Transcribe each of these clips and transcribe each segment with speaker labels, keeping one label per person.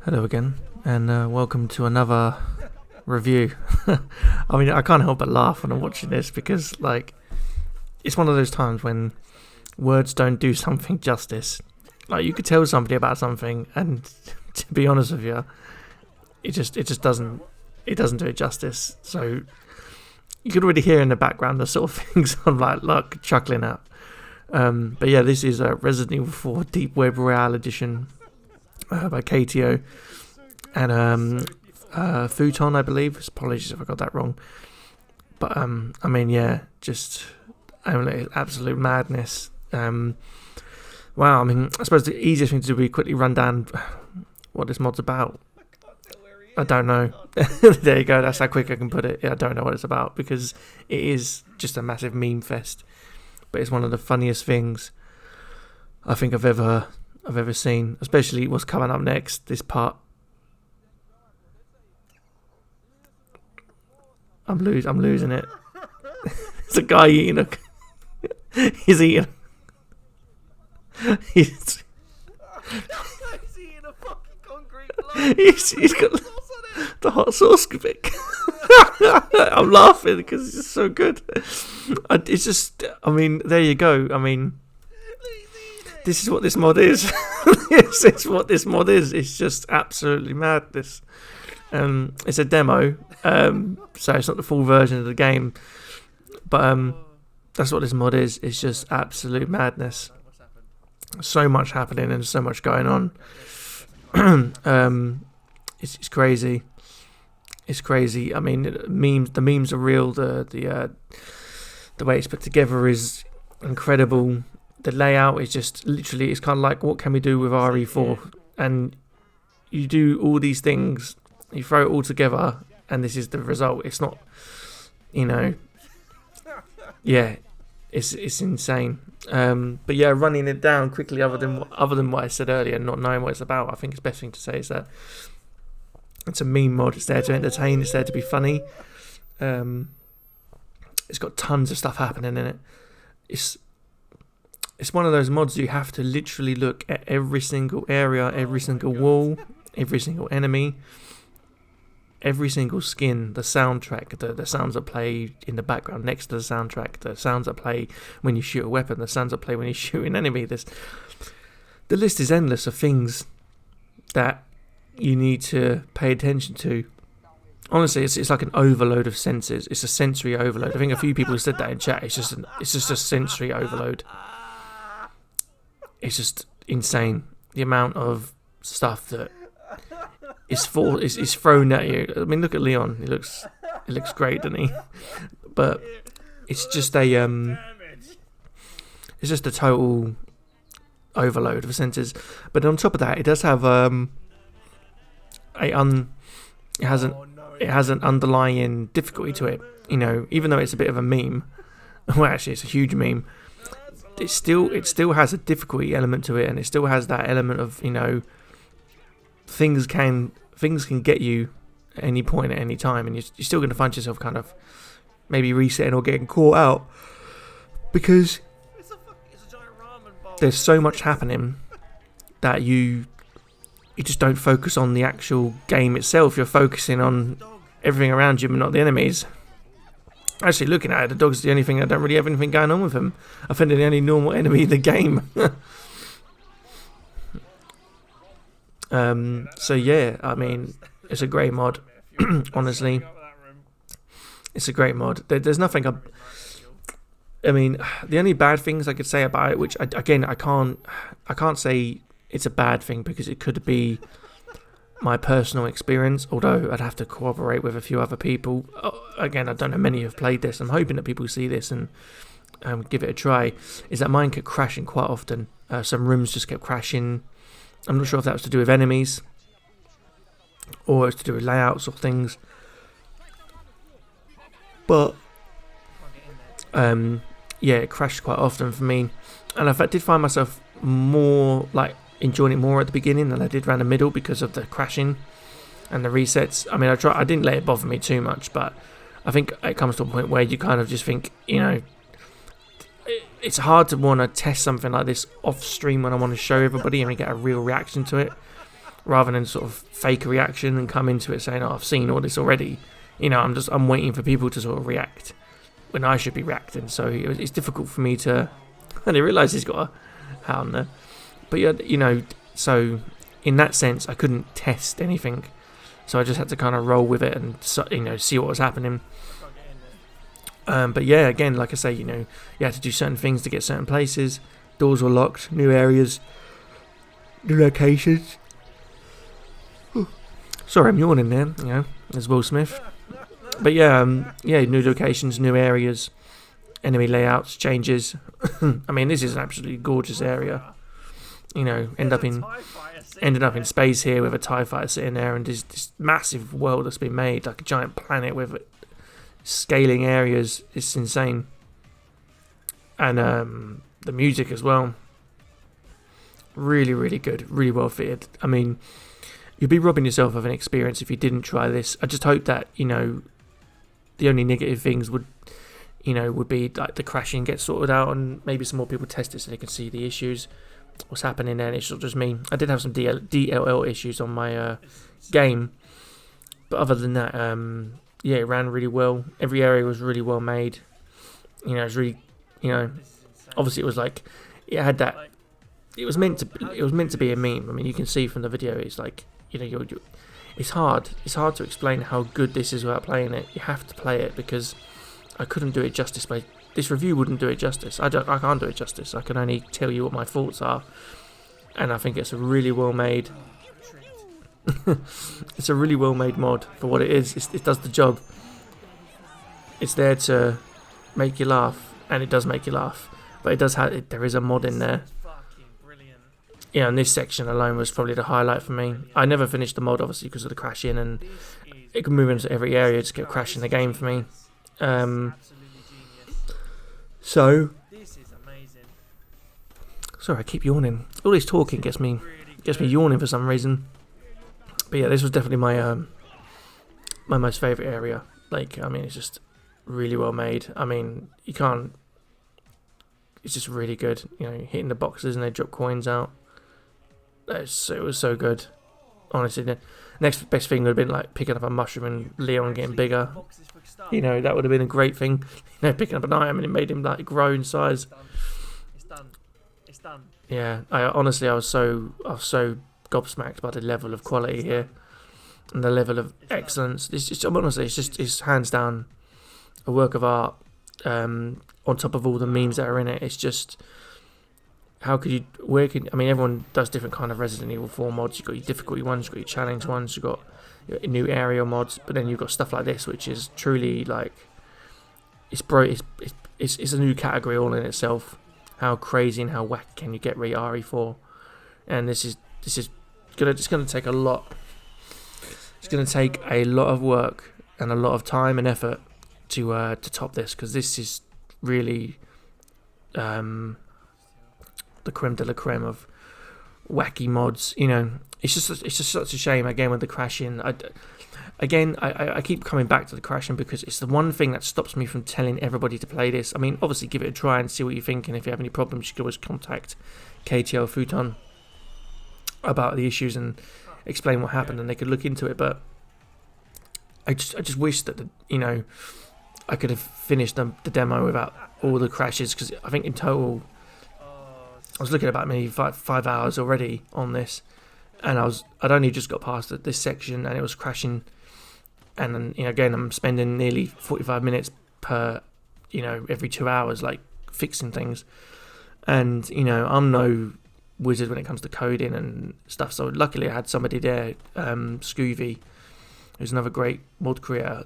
Speaker 1: Hello again, and welcome to another review. I mean, I can't help but laugh when I'm watching this because, like, it's one of those times when words don't do something justice. Like, you could tell somebody about something, and to be honest with you, it just doesn't do it justice. So you could already hear in the background the sort of things I'm like chuckling at. But yeah, this is Resident Evil 4 Deep Web Royale Edition. By KTO and Futon, I believe. Apologies if I got that wrong. But I mean, yeah, just absolute madness. Wow, I mean, I suppose the easiest thing to do would be quickly run down what this mod's about. I don't know. There you go. That's how quick I can put it. Yeah, I don't know what it's about because it is just a massive meme fest. But it's one of the funniest things I think I've ever seen, especially what's coming up next. This part, I'm losing it. It's a guy eating a. He's eating. He's eating a fucking concrete block. He's got the hot sauce bit. I'm laughing because it's just so good. It's just, I mean, there you go. I mean, this is what this mod is. This is what this mod is. It's just absolutely madness. It's a demo, so it's not the full version of the game. But that's what this mod is. It's just absolute madness. So much happening and so much going on. It's crazy. It's crazy. I mean, the memes are real. The way it's put together is incredible. The layout is just literally, it's kind of like, what can we do with RE4? And you do all these things, you throw it all together, and this is the result. It's not, yeah, it's insane. But yeah, running it down quickly, other than what I said earlier, not knowing what it's about, I think it's best thing to say is that it's a meme mod. It's there to entertain. It's there to be funny. It's got tons of stuff happening in it. It's one of those mods you have to literally look at every single area, every single wall, every single enemy, every single skin, the soundtrack, the sounds that play in the background next to the soundtrack, the sounds that play when you shoot a weapon, the sounds that play when you shoot an enemy. The list is endless of things that you need to pay attention to. Honestly, it's like an overload of senses. It's a sensory overload. I think a few people have said that in chat. It's just a sensory overload. It's just insane the amount of stuff that is thrown at you. I mean, look at Leon. He looks great, doesn't he? But it's just a total overload of senses. But on top of that, it does have it has an underlying difficulty to it. Even though it's a bit of a meme. Well, actually, it's a huge meme. It still has a difficulty element to it, and it still has that element of things can get you at any point at any time, and you're still going to find yourself kind of maybe resetting or getting caught out because there's so much happening that you just don't focus on the actual game itself. You're focusing on everything around you, but not the enemies. Actually, looking at it, the dog's the only thing that don't really have anything going on with him. I think they're the only normal enemy in the game. So yeah, I mean, it's a great mod. Honestly, it's a great mod. There's nothing. I mean, the only bad things I could say about it, which I can't say it's a bad thing because it could be my personal experience, although I'd have to cooperate with a few other people. Again, I don't know many have played this. I'm hoping that people see this and give it a try. Is that mine kept crashing quite often. Some rooms just kept crashing. I'm not sure if that was to do with enemies or it's to do with layouts or things. But yeah, it crashed quite often for me, and I did find myself more like enjoying it more at the beginning than I did around the middle because of the crashing and the resets. I mean, I didn't let it bother me too much, but I think it comes to a point where you kind of just think, it's hard to want to test something like this off stream when I want to show everybody and get a real reaction to it. rather than sort of fake a reaction and come into it saying, "Oh, I've seen all this already." You know, I'm waiting for people to sort of react when I should be reacting. So it's difficult for me to. I didn't realise he's got a hound there, but yeah, you know, so in that sense, I couldn't test anything, so I just had to kind of roll with it and see what was happening. But yeah, again, like I say, you know, you had to do certain things to get certain places. Doors were locked, new areas, new locations. Sorry, I'm yawning there. You know, there's Will Smith. But yeah, new locations, new areas, enemy layouts, changes. I mean, this is an absolutely gorgeous area. You know, ended up in space here with a TIE fighter sitting there, and this massive world that's been made, like a giant planet with scaling areas. It's insane. And the music as well. Really, really good. Really well fitted. I mean, you'd be robbing yourself of an experience if you didn't try this. I just hope that, you know, the only negative things would be like the crashing gets sorted out, and maybe some more people test it so they can see the issues, what's happening there. And it's not just me. I did have some DLL issues on my game, but other than that, it ran really well. Every area was really well made. You know, it was really, you know, obviously it was like, it had that, it was meant to be a meme. I mean, you can see from the video, it's like, you know, it's hard to explain how good this is without playing it. You have to play it, because I couldn't do it justice. This review wouldn't do it justice. I can't do it justice. I can only tell you what my thoughts are, and I think it's a really well made. It's a really well made mod for what it is. It does the job. It's there to make you laugh, and it does make you laugh. But it does have there is a mod in there. Yeah, and this section alone was probably the highlight for me. I never finished the mod, obviously, because of the crashing, and it can move into every area, just get crashing the game for me. So, sorry, I keep yawning. All this talking gets me yawning for some reason. But yeah, this was definitely my my most favourite area. Like, I mean, it's just really well made. I mean, you can't. It's just really good. You know, hitting the boxes and they drop coins out. It was so good. Honestly, the next best thing would have been like picking up a mushroom and Leon getting bigger. You know, that would have been a great thing. You know, picking up an item and it made him like grow in size. It's done. Yeah, I was so gobsmacked by the level of quality here and the level of excellence. It's hands down a work of art. On top of all the memes that are in it, it's just. Everyone does different kind of Resident Evil 4 mods. You've got your difficulty ones, you've got your challenge ones, you've got your new area mods, but then you've got stuff like this, which is truly like, it's a new category all in itself. How crazy and how wacky can you get RE4? And it's gonna take a lot. It's gonna take a lot of work and a lot of time and effort to top this, because this is really the creme de la creme of wacky mods. You know, it's just such a shame again with the crashing. I keep coming back to the crashing because it's the one thing that stops me from telling everybody to play this. I mean, obviously give it a try and see what you think, and if you have any problems you can always contact KTL Futon about the issues and explain what happened, and they could look into it. But I just wish that I could have finished the demo without all the crashes, because I think in total I was looking at about maybe five hours already on this, and I'd only just got past this section and it was crashing, and then again I'm spending nearly 45 minutes per every 2 hours like fixing things, and I'm no wizard when it comes to coding and stuff, so luckily I had somebody there, Scooby, who's another great mod creator,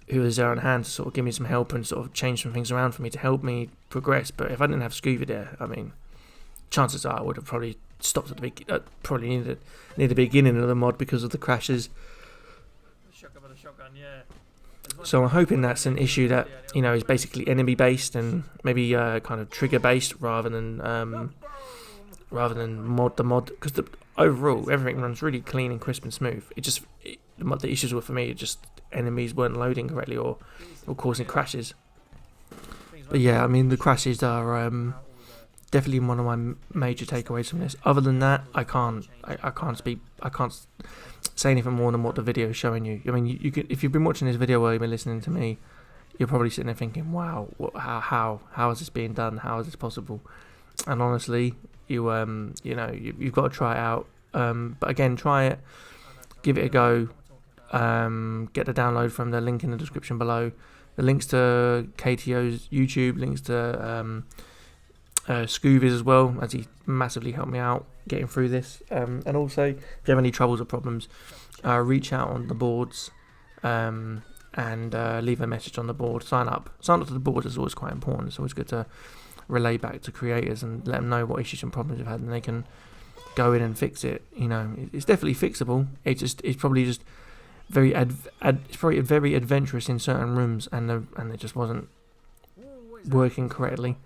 Speaker 1: who was there on hand to sort of give me some help and sort of change some things around for me to help me progress. But if I didn't have Scooby there, I mean, chances are I would have probably stopped at the probably near the beginning of the mod because of the crashes. So I'm hoping that's an issue that is basically enemy based and maybe kind of trigger based rather than mod, because overall everything runs really clean and crisp and smooth. The issues were for me just enemies weren't loading correctly or causing crashes. But yeah, I mean the crashes are definitely one of my major takeaways from this. Other than that, I can't say anything more than what the video is showing you. I mean, you could, if you've been watching this video while you've been listening to me, you're probably sitting there thinking, wow, how is this being done? How is this possible? And honestly, you've got to try it out. But again, try it, give it a go. Get the download from the link in the description below. The links to KTO's YouTube, links to Scoovies as well, as he massively helped me out getting through this. And also, if you have any troubles or problems, reach out on the boards and leave a message on the board. Sign up to the boards is always quite important. It's always good to relay back to creators and let them know what issues and problems you've had, and they can go in and fix it. You know, it's definitely fixable. It's probably just it's probably very adventurous in certain rooms, and it just wasn't working correctly.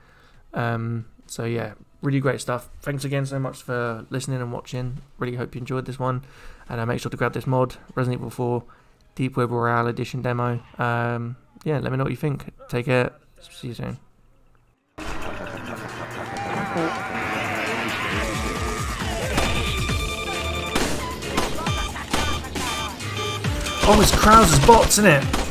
Speaker 1: So yeah, really great stuff. Thanks again so much for listening and watching. Really hope you enjoyed this one, and make sure to grab this mod, Resident Evil 4 Deep Web Royale Edition demo. Yeah, let me know what you think. Take care. See you soon. Oh, it's Krauser's bots, isn't it?